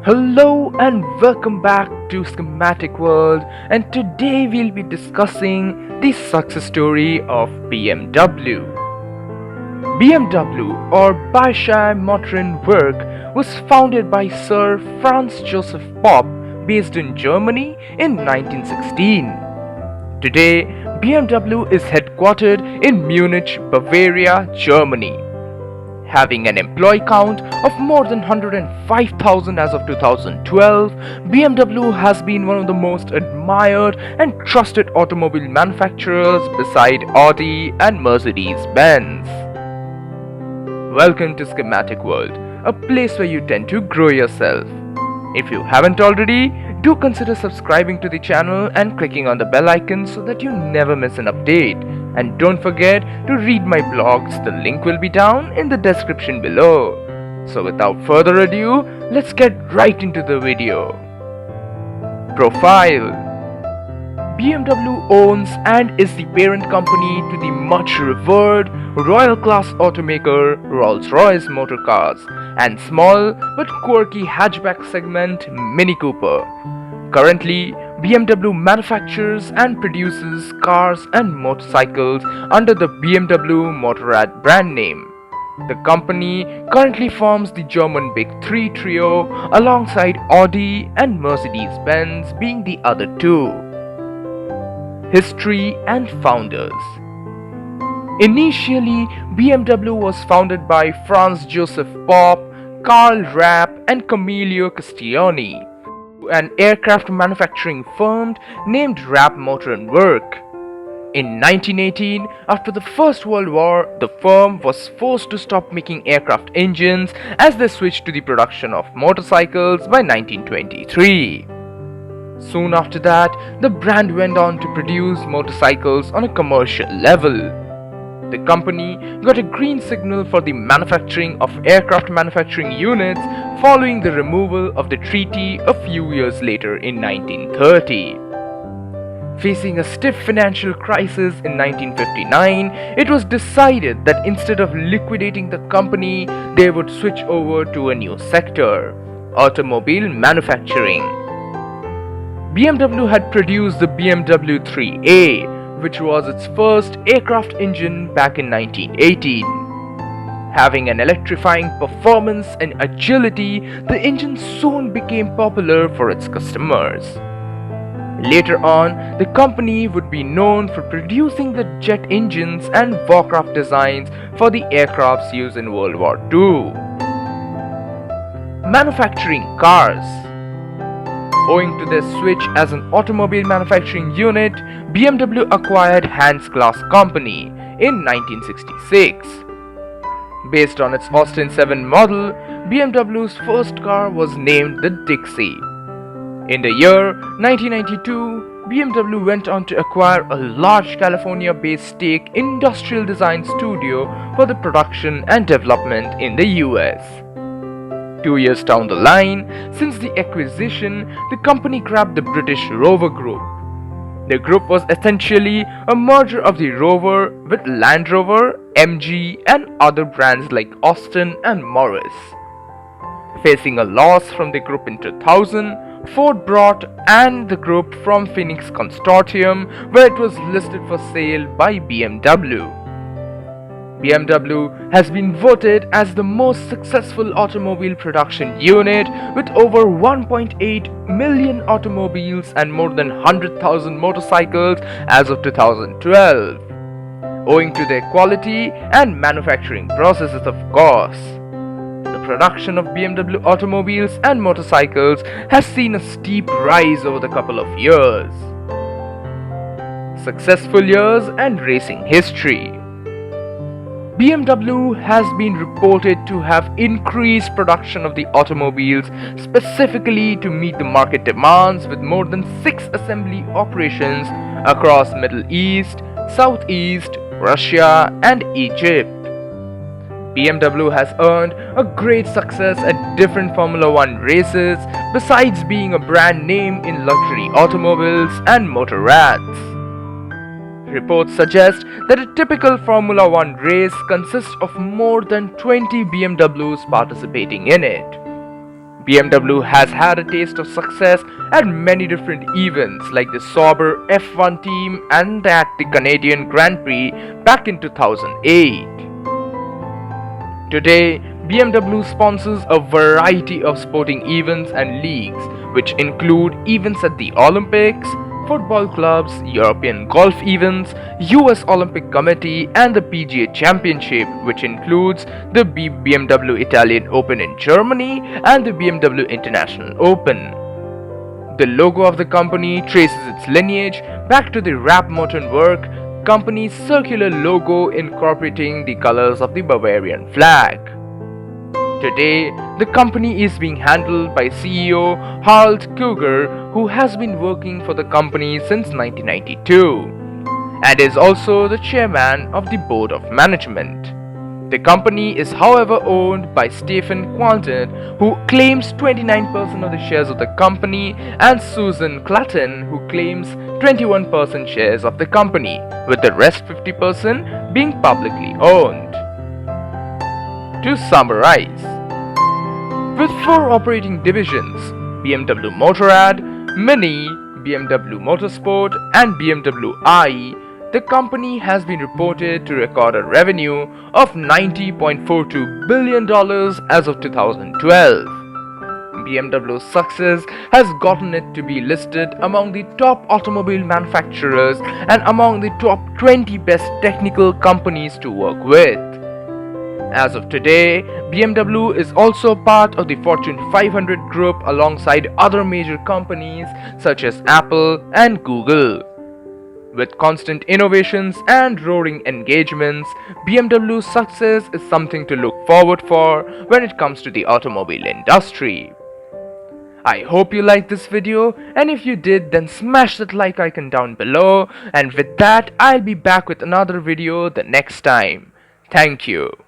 Hello and welcome back to Schematic World, and today we'll be discussing the success story of BMW. BMW, or Bayerische Motorenwerk, was founded by Sir Franz Joseph Popp, based in Germany in 1916. Today, BMW is headquartered in Munich, Bavaria, Germany. Having an employee count of more than 105,000 as of 2012, BMW has been one of the most admired and trusted automobile manufacturers beside Audi and Mercedes-Benz. Welcome to Schematic World, a place where you tend to grow yourself. If you haven't already, do consider subscribing to the channel and clicking on the bell icon so that you never miss an update. And don't forget to read my blogs, the link will be down in the description below. So without further ado, let's get right into the video. Profile: BMW owns and is the parent company to the much revered royal class automaker Rolls-Royce Motor Cars and small but quirky hatchback segment Mini Cooper. Currently, BMW manufactures and produces cars and motorcycles under the BMW Motorrad brand name. The company currently forms the German Big Three trio alongside Audi and Mercedes-Benz being the other two. History and founders. Initially, BMW was founded by Franz Joseph Popp, Karl Rapp and Camillo Castiglioni, an aircraft manufacturing firm named Rapp Motor and Work. In 1918, after the First World War, the firm was forced to stop making aircraft engines as they switched to the production of motorcycles by 1923. Soon after that, the brand went on to produce motorcycles on a commercial level. The company got a green signal for the manufacturing of aircraft manufacturing units following the removal of the treaty a few years later in 1930. Facing a stiff financial crisis in 1959, it was decided that instead of liquidating the company, they would switch over to a new sector: automobile manufacturing. BMW had produced the BMW 3A, which was its first aircraft engine back in 1918. Having an electrifying performance and agility, the engine soon became popular for its customers. Later on, the company would be known for producing the jet engines and warcraft designs for the aircrafts used in World War II. Manufacturing cars. Owing to their switch as an automobile manufacturing unit, BMW acquired Hans Glass Company in 1966. Based on its Austin 7 model, BMW's first car was named the Dixie. In the year 1992, BMW went on to acquire a large California-based stake industrial design studio for the production and development in the US. 2 years down the line, since the acquisition, the company grabbed the British Rover Group. The group was essentially a merger of the Rover with Land Rover, MG and other brands like Austin and Morris. Facing a loss from the group in 2000, Ford bought and the group from Phoenix Consortium, where it was listed for sale by BMW. BMW has been voted as the most successful automobile production unit with over 1.8 million automobiles and more than 100,000 motorcycles as of 2012, owing to their quality and manufacturing processes, of course. The production of BMW automobiles and motorcycles has seen a steep rise over the couple of years. Successful years and racing history. BMW has been reported to have increased production of the automobiles specifically to meet the market demands, with more than 6 assembly operations across Middle East, Southeast, Russia and Egypt. BMW has earned a great success at different Formula One races besides being a brand name in luxury automobiles and motorrads. Reports suggest that a typical Formula One race consists of more than 20 BMWs participating in it. BMW has had a taste of success at many different events like the Sauber F1 team and at the Canadian Grand Prix back in 2008. Today, BMW sponsors a variety of sporting events and leagues, which include events at the Olympics, football clubs, European golf events, US Olympic Committee, and the PGA Championship, which includes the BMW Italian Open in Germany and the BMW International Open. The logo of the company traces its lineage back to the Rapp Motorenwerk company's circular logo incorporating the colors of the Bavarian flag. Today, the company is being handled by CEO Harald Kuger, who has been working for the company since 1992 and is also the chairman of the board of management. The company is however owned by Stephen Qualton, who claims 29% of the shares of the company, and Susan Clutton, who claims 21% shares of the company, with the rest 50% being publicly owned. To summarize, with 4 operating divisions, BMW Motorrad, Mini, BMW Motorsport, and BMW i, the company has been reported to record a revenue of $90.42 billion as of 2012. BMW's success has gotten it to be listed among the top automobile manufacturers and among the top 20 best technical companies to work with. As of today, BMW is also part of the Fortune 500 group alongside other major companies such as Apple and Google. With constant innovations and roaring engagements, BMW's success is something to look forward for when it comes to the automobile industry. I hope you liked this video, and if you did, then smash that like icon down below, and with that, I'll be back with another video the next time. Thank you.